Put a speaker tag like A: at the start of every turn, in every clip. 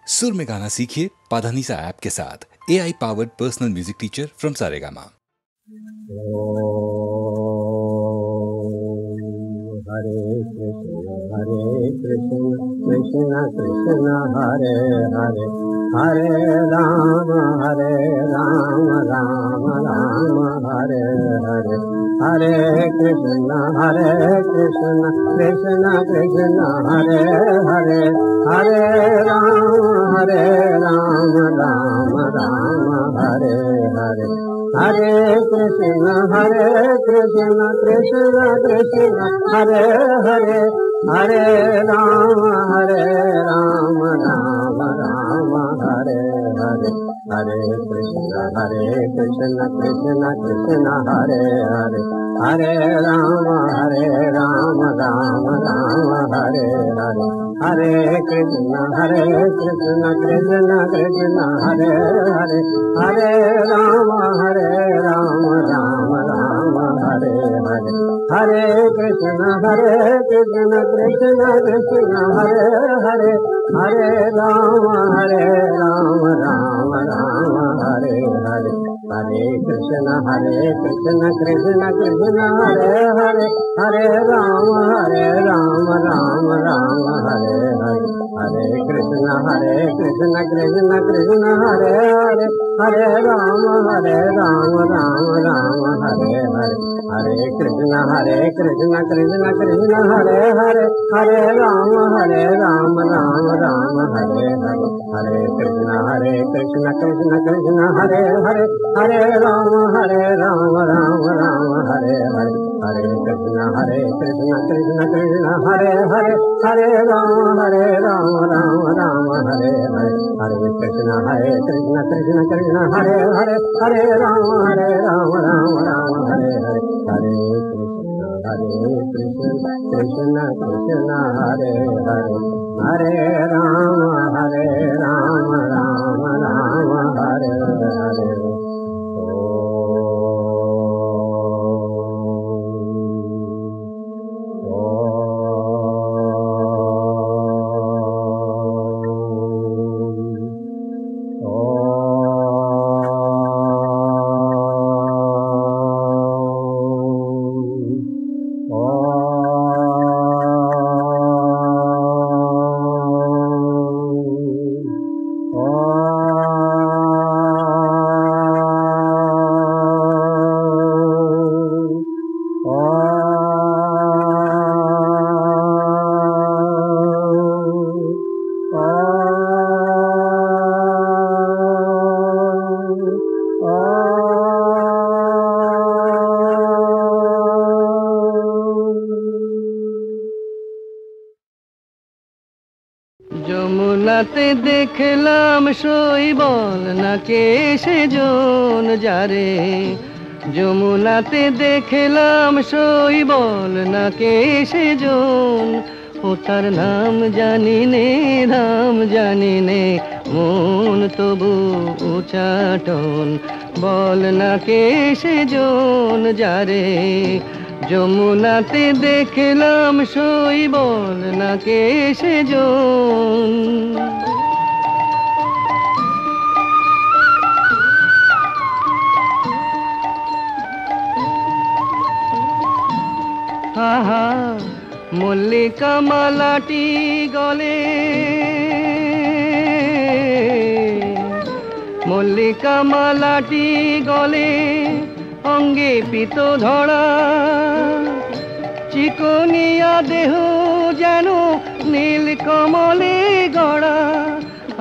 A: सुर में गाना सीखिए पाधानीसा ऐप के साथ। AI powered personal music teacher from Saregama.
B: हरे कृष्ण कृष्ण कृष्ण हरे हरे, हरे राम राम राम हरे हरे, हरे कृष्ण कृष्ण कृष्ण हरे हरे, हरे राम राम राम हरे हरे, हरे कृष्ण कृष्ण कृष्ण हरे हरे, हरे राम राम राम हरे हरे, हरे कृष्ण कृष्ण कृष्ण हरे हरे, हरे राम राम राम हरे हरे, हरे कृष्ण कृष्ण कृष्ण हरे हरे, हरे राम राम राम हरे हरे, हरे कृष्ण कृष्ण कृष्ण हरे हरे, हरे राम राम राम हरे हरे, हरे कृष्ण कृष्ण कृष्ण हरे हरे, हरे राम राम राम हरे हरे, हरे कृष्ण कृष्ण कृष्ण हरे हरे, हरे राम राम राम हरे हरे, हरे कृष्ण कृष्ण कृष्ण हरे हरे, हरे राम राम राम हरे हरे, हरे कृष्ण कृष्ण कृष्ण हरे हरे, हरे राम राम राम हरे हरे, हरे कृष्ण कृष्ण कृष्ण हरे हरे, हरे राम राम राम हरे हरे, हरे कृष्ण कृष्ण कृष्ण हरे हरे, हरे राम राम राम हरे हरे, हरे कृष्ण कृष्ण कृष्ण हरे हरे, हरे राम राम राम हरे हरे।
C: যমুনাতে দেখলাম শৈবল নাকে সেজন যারে, যমুনাতে দেখলাম শৈবল নাকে সেজন, ও তার নাম জানি নে ধাম জানি নে, মন তবু উচাটন বল নাকে সেজন যারে, যমুনাতে দেখলাম শৈবল নাকে সেজন। আহা মল্লিকা মালাটি গলে, মল্লিকা মালাটি গলে অঙ্গে পিত ধরা, চিকনিয়া দেহ যেন নীল কমলে গড়া,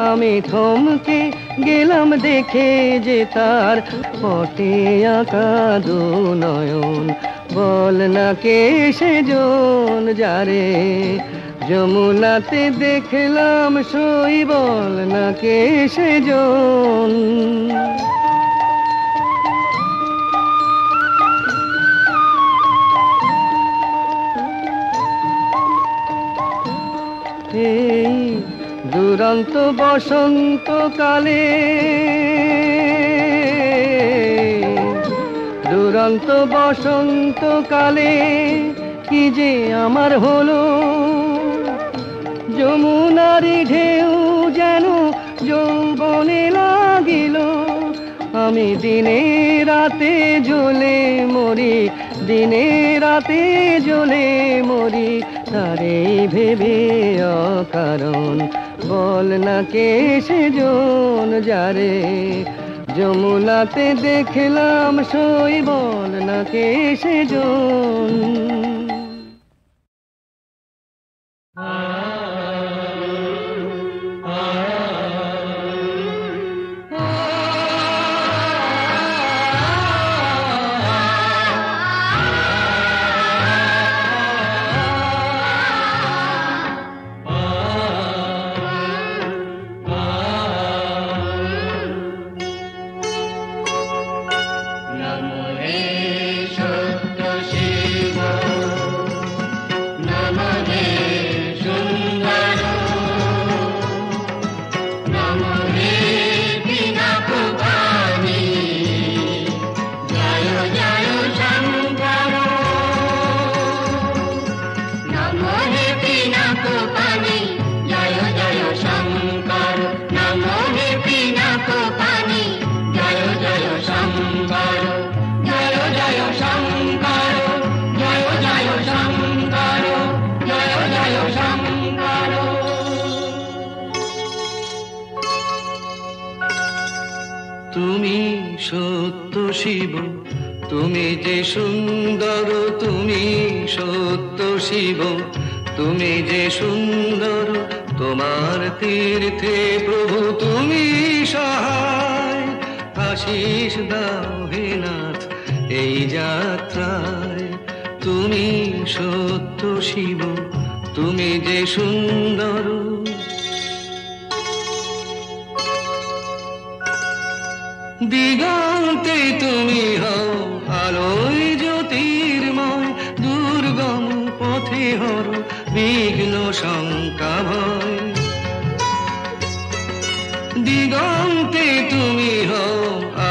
C: আমি থমকে গেলাম দেখে যে তার পটে আঁকা দু নয়ন, বল না কে সেজন যারে, যমুনাতে দেখলাম শৈবল না কে সেজন। এই দুরন্ত বসন্তকালে, দুরন্ত বসন্তকালে কি যে আমার হলো, যমুনার ঢেউ যেন আমি দিনে রাতে জ্বলে মরি, দিনে রাতে জ্বলে মরি, তারে ভেবে অকারণ। বল না কে সেজন যারে যমুনাতে দেখলাম সই, বল না কে সেজন। তুমি সত্য শিব, তুমি যে সুন্দর, তুমি সত্য শিব, তুমি যে সুন্দর, তোমার তীর্থে প্রভু তুমি সহায়। আশিস দাও হে নাথ এই যাত্রায়, তুমি সত্য শিব, তুমি যে সুন্দর। দিগন্তে তুমি হও আলোয় জ্যোতির্ময়, দুর্গম পথে হর বিঘ্ন শঙ্কা ভয়। দিগন্তে তুমি হও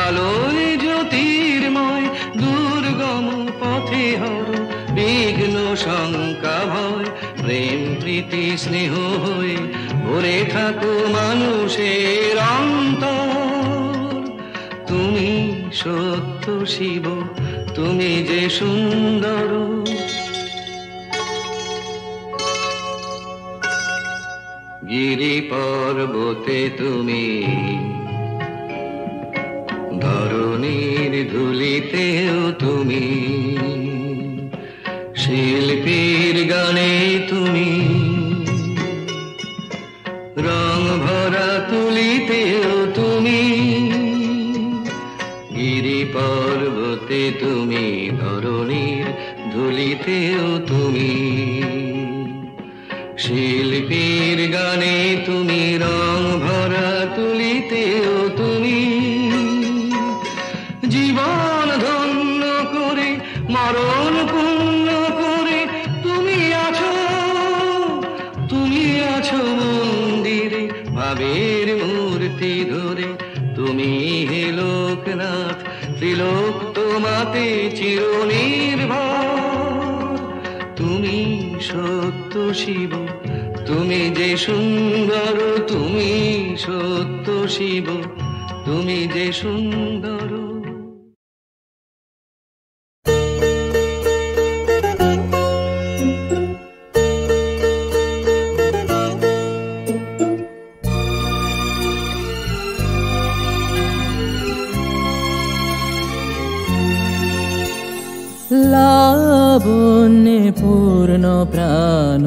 C: আলোয় জ্যোতির্ময়, দুর্গম পথে হর বিঘ্ন শঙ্কা ভয়। প্রেম প্রীতি স্নেহ হয়ে ভরে থাকো মানুষের অন্তর, তুমি সত্য শিব, তুমি যে সুন্দর। গিরি পর্বতে তুমি, ধরণীর ধুলিতেও তুমি, শিল্পীর গানে তুমি, রং ভরা তুলিতেও তুমি। গিরি পর্বতে তুমি, ধরণীর ধুলিতেও তুমি, শিল্পীর গানে তুমি, রং ভরা তুলিতেও তুমি। জীবন ধন্য করে মরণ পূর্ণ করে তুমি আছো, তুমি আছো মন্দিরে ভাবের মূর্তি ধরে। তুমি হে লোকনাথ, ত্রিলোক তোমাতে চিরনির্ভর। তুমি সত্য শিব, তুমি যে সুন্দর, তুমি সত্য শিব, তুমি যে সুন্দর।
D: লাবণ্যে পূর্ণ প্রাণ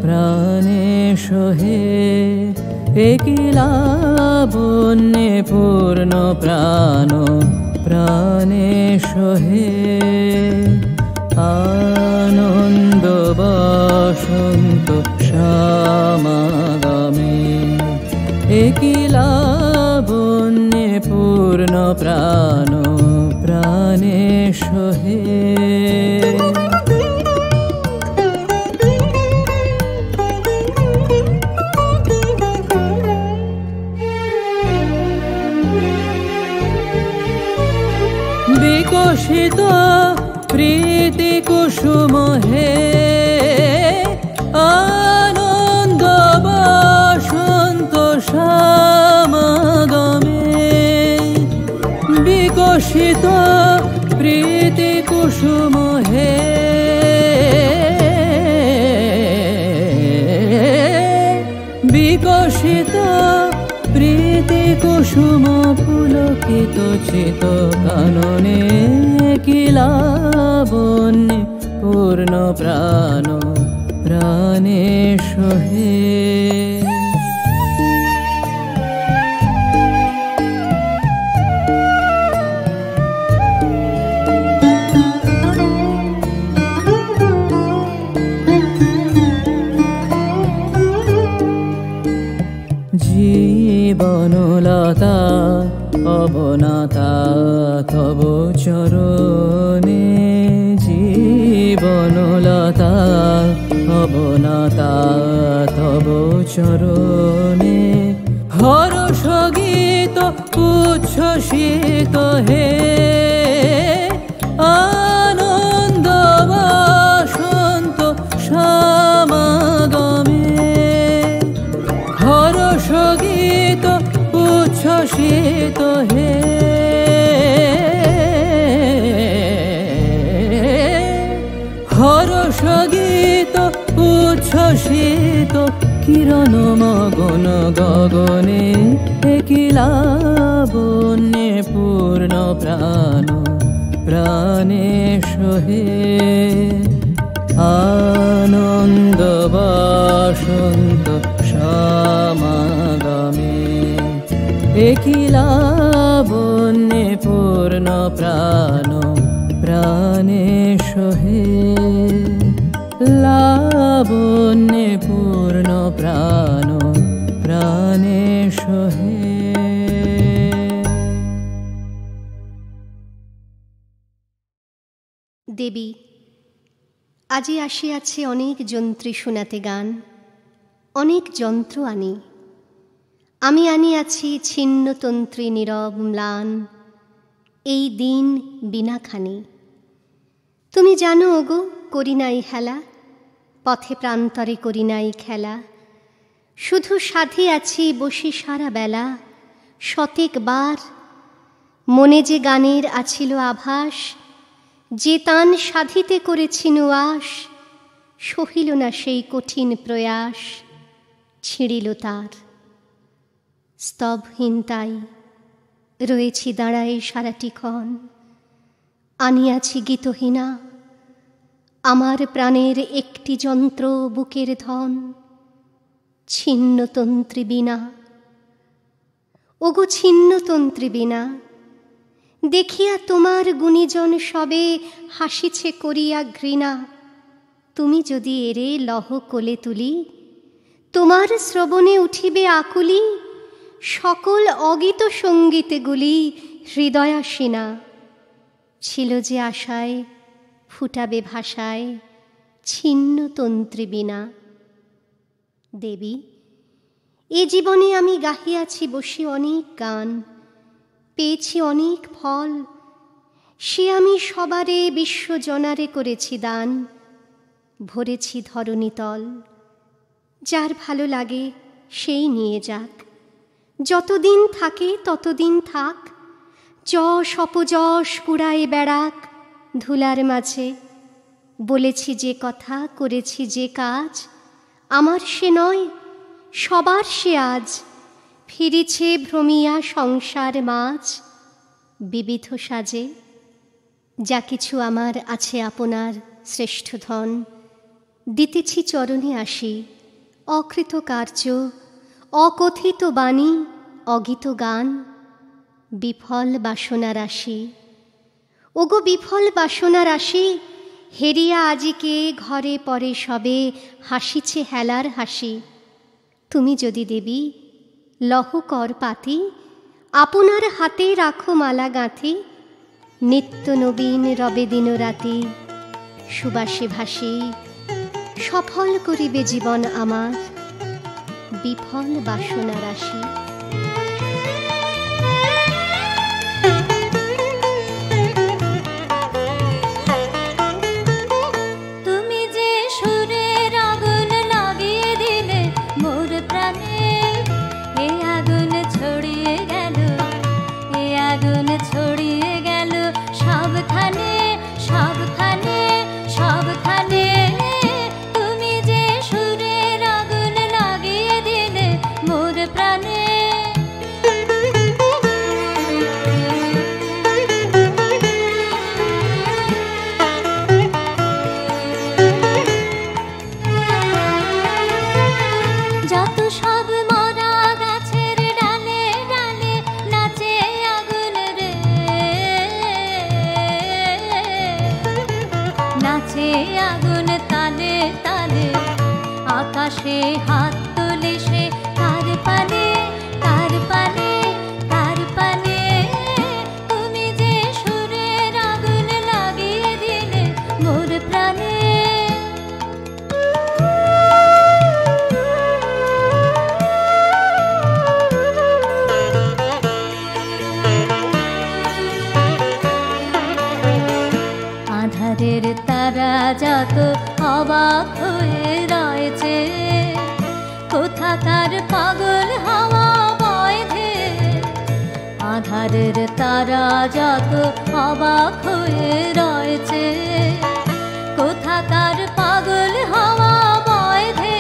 D: প্রাণেশ হে, একই লাবণ্যে পূর্ণ প্রাণ প্রাণেশ হে। আনন্দ বসন্ত সমাগমে, একই লাবণ্যে পূর্ণ প্রাণ প্রাণেশ হে। বিকশিত প্রীতি কুসুম হে, আনন্দ বসন্ত সমাগমে, বিকশিত প্রীতি কুসুম হে, বিকশিত প্রীতি কুসুম পুলকিত চিত কাননে, কি লাবণ্যে পূর্ণ প্রাণ প্রাণে সোহে। জীবনলতা অবনাতা তব চরণে, জীবনলতা অবনাতা তব চরণে, হর্ষ গীত উচ্ছ্বসিত হে, আনন্দ বসন্ত সমাগমে, হর্ষ গীত উচ্ছ্বসিত হে, হর্ষ গীত উচ্ছ্বসিত কিরণ মগন গগনে, কি লাবণ্যে পূর্ণ প্রাণ প্রাণে সোহে। আনন্দ বসন্ত সমাগমে, কি লাবণ্যে পূর্ণ প্রাণ প্রাণে সোহে, লাবণ্যে পূর্ণ প্রাণ প্রাণে সোহে।
E: দেবী, আজি আসিয়াছে অনেক যন্ত্রী শোনাতে গান, অনেক যন্ত্র আনি, আমি আনিয়াছি ছিন্নতন্ত্রী নীরব ম্লান, এই দিন বিনাখানি। তুমি জানো ওগো, করি নাই হেলা, পথে প্রান্তরে করি নাই খেলা, শুধু সাধে আছি বসে সারা বেলা, শতেকবার মনে যে গানের আছিল আভাস, যে তান সাধিতে করেছি নুয়াস, সহিল না সেই কঠিন প্রয়াস, ছিঁড়িল তার। স্তবহীনতাই রয়েছি দাঁড়ায়ে সারাটিক্ষণ, আনিয়াছি গীতহীনা, আমার প্রাণের একটি যন্ত্র বুকের ধন, ছিন্নতন্ত্রী বীণা। ওগো ছিন্নতন্ত্রী বীণা, দেখিয়া তোমার গুণীজন সবে হাসিছে করিয়া ঘৃণা, তুমি যদি এরে লহ কোলে তুলি, তোমার শ্রবণে উঠিবে আকুলি, সকল অগীত সঙ্গীতগুলি হৃদয়াসীনা। ছিল যে আশায় ফুটাবে ভাষায় ছিন্নতন্ত্রী বীণা। দেবী, এ জীবনে আমি গাহিয়াছি বসে অনেক গান, পেয়েছি অনেক ফল, সে আমি সবারে বিশ্বজনারে করেছি দান, ভরেছি ধরণীতল। যার ভালো লাগে সেই নিয়ে যাক, যতদিন থাকে ততদিন থাক, যশ অপযশ কুড়ায় বেড়াক ধুলার মাঝে। বলেছি যে কথা, করেছি যে কাজ, আমার সে নয় সবার সে আজ, ফিরিছে ভ্রমিয়া সংসার মাঝ বিবিধ সাজে। যা কিছু আমার আছে আপনার শ্রেষ্ঠ ধন, দিতেছি চরণে আসি, অকৃত কার্য, অকথিত বাণী, অগীত গান, বিফল বাসনা রাশি। ওগো বিফল বাসনা রাশি, হেরিয়া আজিকে ঘরে পরে সবে হাসিছে হেলার হাসি। তুমি যদি দেবী লহ কর পাতি, আপনার হাতে রাখো মালা গাঁথি, নিত্য নবীন রবে দিন রাতি, সুবাসে ভাসি সফল করিবে জীবন আমার, বিফল বাসনা রাশি।
F: তুমি যে সুরের আগুন লাগিয়ে দিলে মোর প্রাণে, এ আগুন ছড়িয়ে গেল, এ আগুন ছড়িয়ে গেল প্রাণে। যত সব মরা গাছের ডালে ডালে নাচে আগুন রে, নাচে আগুন তালে তালে, আকাশে হাত তোলে সে কার পানে, কার পানে, কার পানে। তুমি যে সুরের আগুন লাগিয়ে দিলে মোর প্রাণে। আধারের তারা যত অবাক হয়ে রয়েছে, কোথাকার পাগল হাওয়া বয় ধে। আধারের তারা যত অবাক হয়ে রয়েছে, কোথাকার পাগল হাওয়া বয় ধে।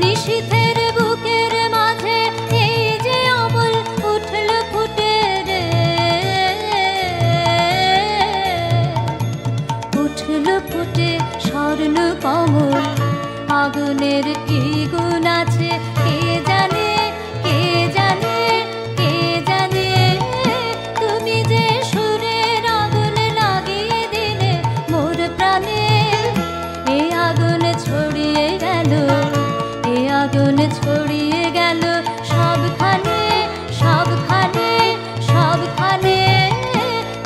F: নিশীথের বুকের মাঝে এই যে অমল উঠল ফুটে রে, উঠল ফুটে স্বর্ণ কমল। আগুনের কি গুণ আছে কে জানে, কে জানে, কে জানে। তুমি যে সুরের আগুন লাগিয়ে দিলে মোর প্রাণে। এ আগুন ছড়িয়ে গেল, এ আগুন ছড়িয়ে গেল সবখানে, সবখানে, সবখানে।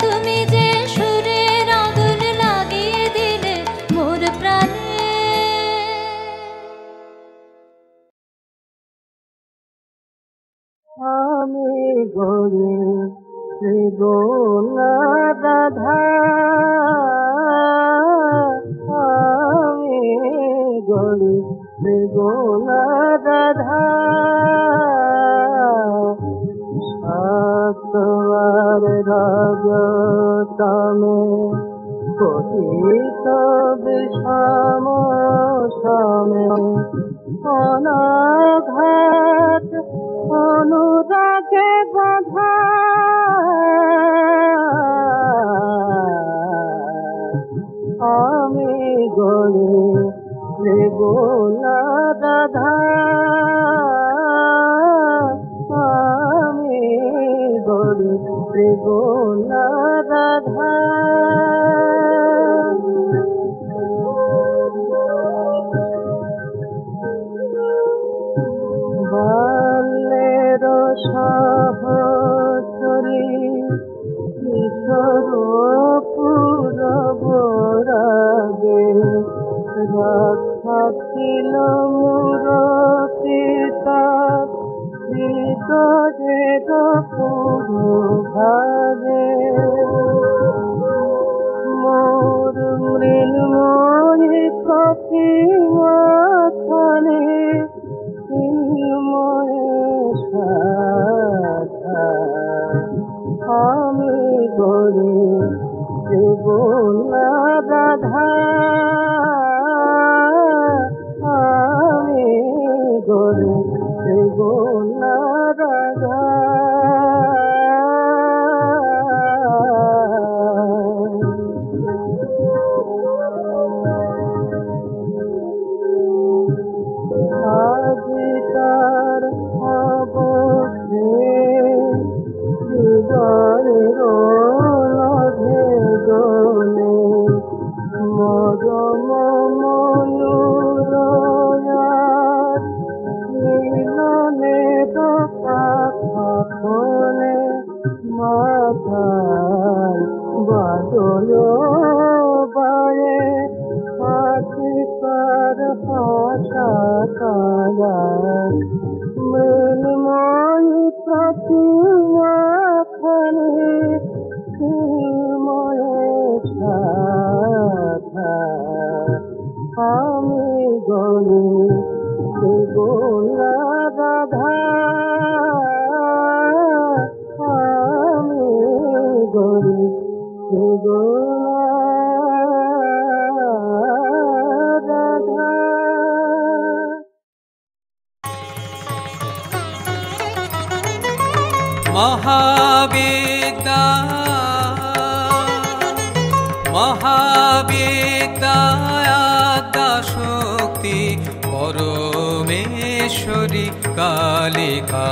F: তুমি যে সুরের আগুন লাগিয়ে দিলে মোর প্রাণে।
B: আমি গরি শ্রীগোনা রাধা, আমি গরি শ্রীগোনা রাধা। সাতবার রাজতমে পতিত বিষম সমে, অনাঘাত অনুরাগে বাধা। আমি গরি শ্রীগোনা রাধা, আমি গরি শ্রীগোনা রাধা। বাল্যের সহচরী কিশোর পূরব রাগে, রক্ষা ছিল মোর পিতা হৃদয়ের পুরো ভাগে। মোর মৃন্ময়ী প্রতিমা খানে আমি গরি শ্রীগোনা রাধা, আমি গরি শ্রীগোনা রাধা। আজিকার অবশ্যে হৃদয়ের লভে গলে, মরম ময়ূরয়ার মিলনের পাখলে। মাথায় বাদল বায়ে পাখিকার হাসা কালা, মৃন্ময়ী প্রতিমা খানে সাথা। আমি গরি শ্রীগোনা রাধা, আমি গরি শ্রীগোনা রাধা।
G: মহাবিদ্যা মহাবিদ্যায়াদ্যা শক্তি পরমেশ্বরী কালিকা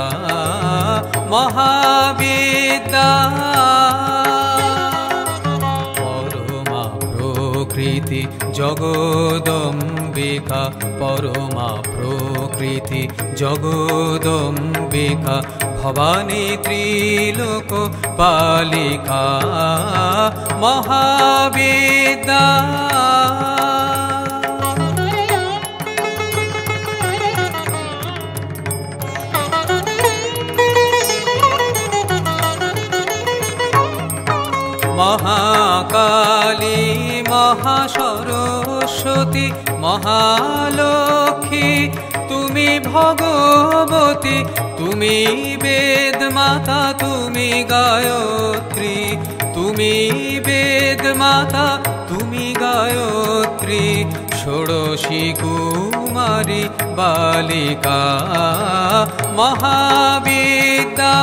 G: মহাবিদ্যা পরমা প্রকৃতি জগদম্বিকা পরমা প্রকৃতি জগদম্বিকা ভবানী ত্রিলোক পালিকা মহাবিদ্যা মহাকালী মহাসরস্বতী মহালক্ষ্মী তুমি ভগবতী তুমি বেদ মাতা তুমি গায়ত্রী তুমি বেদ মাতা তুমি গায়ত্রী ষোড়শী কুমারী বালিকা মহাবিদ্যা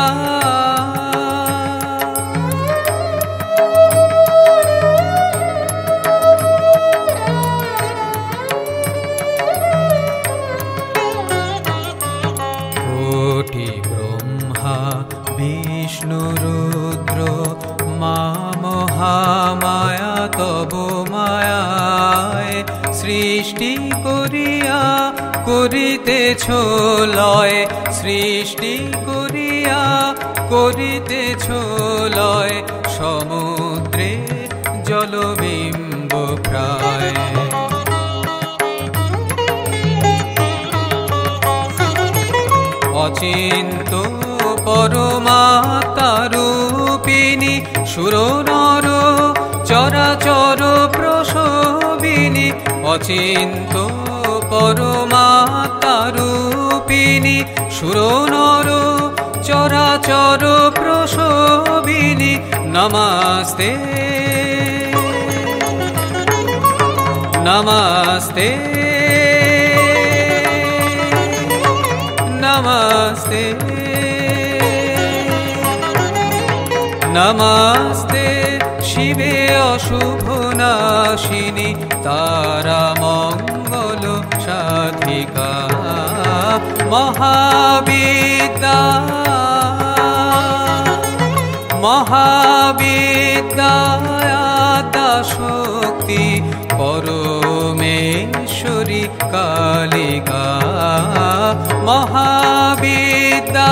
G: বিষ্ণু রুদ্র মা মহামায়া তব মায়ায় সৃষ্টি করিয়া করিতেছ লয় সৃষ্টি করিয়া করিতেছ লয় সমুদ্রে জলবিম্ব প্রায় অচিন্ত পরমাত্মা রূপিণী সুর নর চরাচর প্রসবিনী অচিন্ত পরমাত্মা রূপিণী সুর নর চরাচর প্রসবিনী নমস্তে নমস্তে নমস্তে নমস্তে শিবে অশুভ নাশিনী তারা মঙ্গল সাধিকা মহাবিদ্যা মহাবিদ্যায়াদ্যা শক্তি পরমেশ্বরী কালিকা মহাবিদ্যা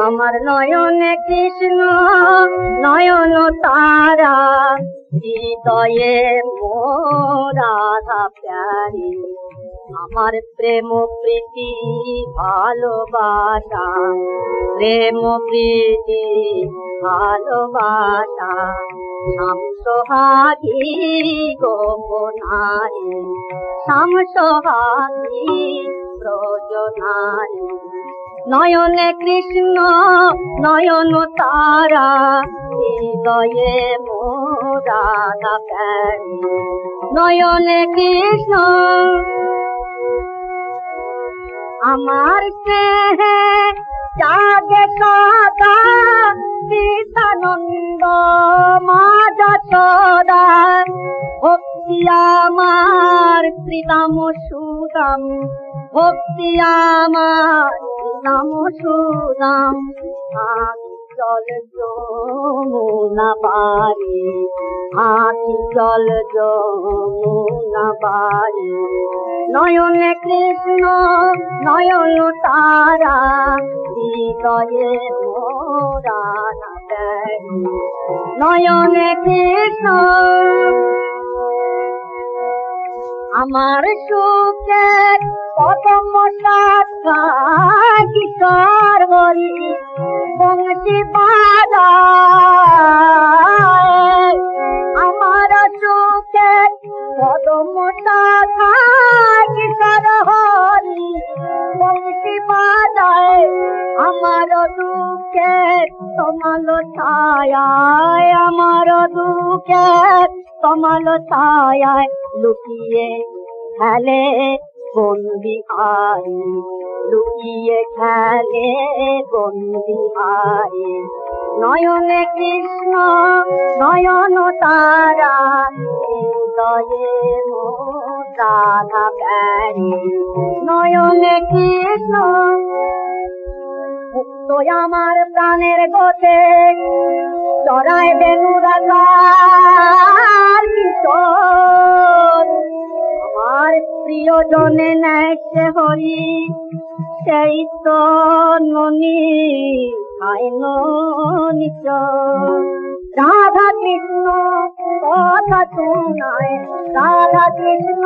B: আমার নয়নে কৃষ্ণ নয়ন তারা হৃদয়ে রাধা প্যারি আমার প্রেম প্রীতি ভালোবাসা প্রেম প্রীতি ভালোবাসা শামসোহাগী গোপনারী শামসোহাগী ব্রজনারী নয়নে কৃষ্ণ নয়ন তারা হৃদয়ে রাধা প্যারি নয়নে কৃষ্ণ আমার স্নেহে জাগে সদা চিতানন্দ মা যশোদা ভক্তি আমার শ্রীরাম সুদাম ভক্তি আমার শ্রীরাম সুদাম জল যমুনা বাড়ি আখি জল যমুনা বাড়ি নয়নে কৃষ্ণ নয়ন তারা হৃদয়ে মোরা নয়নে কৃষ্ণ আমার সুখে কদম শাখা কিশোর হরি বংশী বাজায় আমার সুখে কদম শাখা কিশোর হরি বংশী বাজায় আমার দুঃখে তোমাল ছায়ায় আমার দুঃখে তোমাল ছায়ায় লুকিয়ে খেলে বন্দি আই লুকিয়ে খেলে বন্দি আই নয়নে কৃষ্ণ নয়ন তারা হৃদয়ে রাধা প্যারি নয়নে কৃষ্ণ মুক্ত আমার প্রাণের গতে চড়ায় বেনুরাগার কিশোর আমার প্রিয়জনে নেয় সে হরি সেই তো ননি নিচ রাধা কৃষ্ণ কথা শোনায় রাধা কৃষ্ণ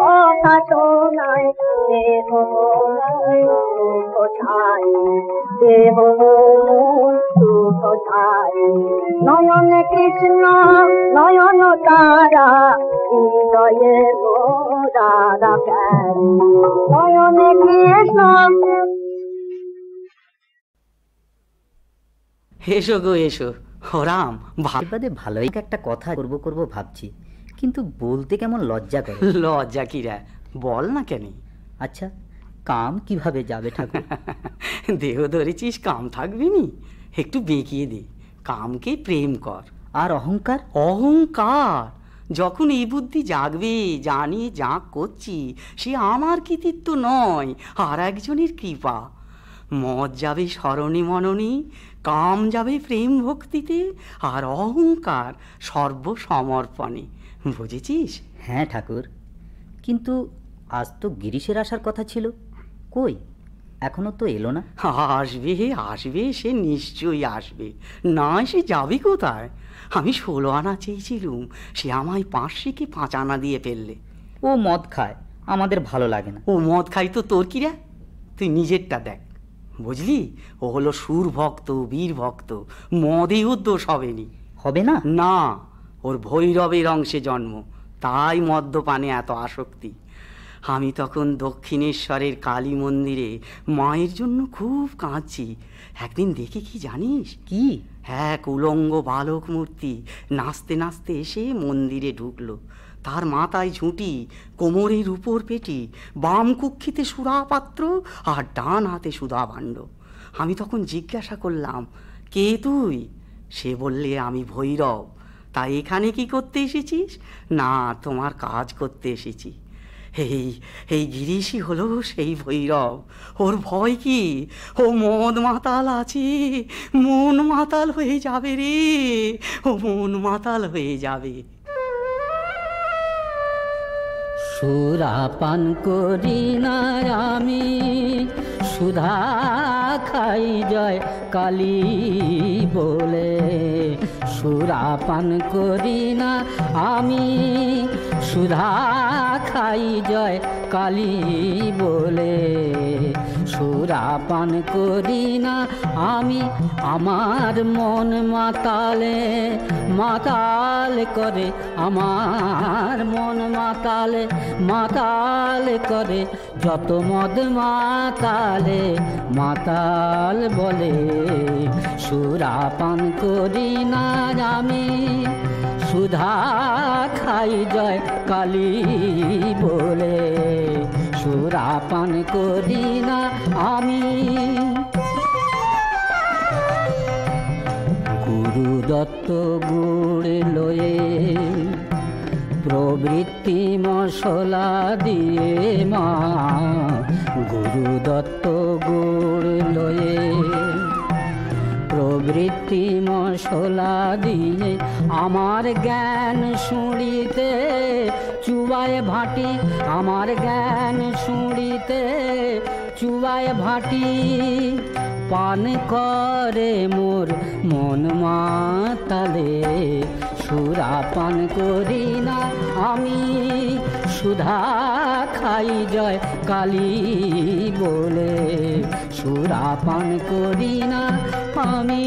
B: কথা শোনায় দেহ কোথায় দেহ কোথায় নয়নে কৃষ্ণ নয়ন তারা হৃদয়ে রাধা প্যারি নয়নে কৃষ্ণ।
H: এসো গো এসো। রাম
I: বাদে ভালোই একটা কথা করব ভাবছি, কিন্তু বলতে কেমন লজ্জা করে।
H: লজ্জা কিরা বল না কেন।
I: আচ্ছা কাম কিভাবে যাবে ঠাকুর?
H: দেহ ধরেছিস কাম থাকবি নি, একটু বেঁকিয়ে দে। কামকে প্রেম কর।
I: আর অহংকার?
H: অহংকার যখন এই বুদ্ধি জাগবে জানি যা করছি সে আমার কৃতিত্ব নয়, আর একজনের কৃপা। মদ যাবে স্মরণে মননে, কাম যাবে প্রেম ভক্তিতে, আর অহংকার সর্বসমর্পণে। বুঝেছিস?
I: হ্যাঁ ঠাকুর, কিন্তু আজ তো গিরিশের আসার কথা ছিল, কই এখনো তো এলো না।
H: আসবে আসবে, সে নিশ্চয়ই আসবে, না সে যাবে কোথায়? আমি 16 আনা চেয়েছিলুম, সে আমায় 5 5 আনা দিয়ে ফেললে।
I: ও মদ খায়, আমাদের ভালো লাগে না।
H: ও মদ খাই তো তোর কিরা? তুই নিজেরটা দেখ, বুঝলি? ও হলো সুর ভক্ত, বীর ভক্ত, মদে ওর দোষ হবেনি।
I: হবে না?
H: না, ওর ভৈরবের অংশে জন্ম, তাই মদ্যপানে এত আসক্তি। আমি তখন দক্ষিণেশ্বরের কালী মন্দিরে মায়ের জন্য খুব কাঁদছি। একদিন দেখে কি জানিস?
I: কি?
H: এক উলঙ্গ বালক মূর্তি নাচতে নাচতে এসে মন্দিরে ঢুকলো। তার মাথায় ঝুঁটি, কোমরের উপর পেটি, বাম কুক্ষিতে সুরাপাত্র আর ডান হাতে সুধা ভাণ্ড। আমি তখন জিজ্ঞাসা করলাম, কে তুই? সে বললে, আমি ভৈরব। তা এখানে কি করতে এসেছিস? না, তোমার কাজ করতে এসেছি। এই গিরিশই হলো সেই ভৈরব। ওর ভয় কি? ও মদ মাতাল আছে, মন মাতাল হয়ে যাবে রে, ও মন মাতাল হয়ে যাবে।
D: সুরাপান করি না আমি, সুধা খাই জয় কালী বলে। সুরাপান করি না আমি, সুধা খাই জয় কালী বলে। সুরাপান করি না আমি, আমার মন মাতালে মাতাল করে, আমার মন মাতালে মাতাল করে। যত মদ মাতালে মাতাল বলে। সুরাপান করি না আমি, সুধা খাই জয় কালী বলে। সুরা সুরাপান করি না আমি। গুরু দত্ত গুড় লয়ে প্রবৃত্তি মশলা দিয়ে মা, গুরু দত্ত গুড় লয়ে প্রবৃত্তি মশলা দিয়ে আমার জ্ঞান শুঁড়িতে চুবায় ভাটি, আমার জ্ঞান শুঁড়িতে চুবায় ভাটি। পান করে মোর মন মাতালে, সুরাপান করি না আমি। সুধা খাই জয় কালী বলে, সুরাপান করি না আমি।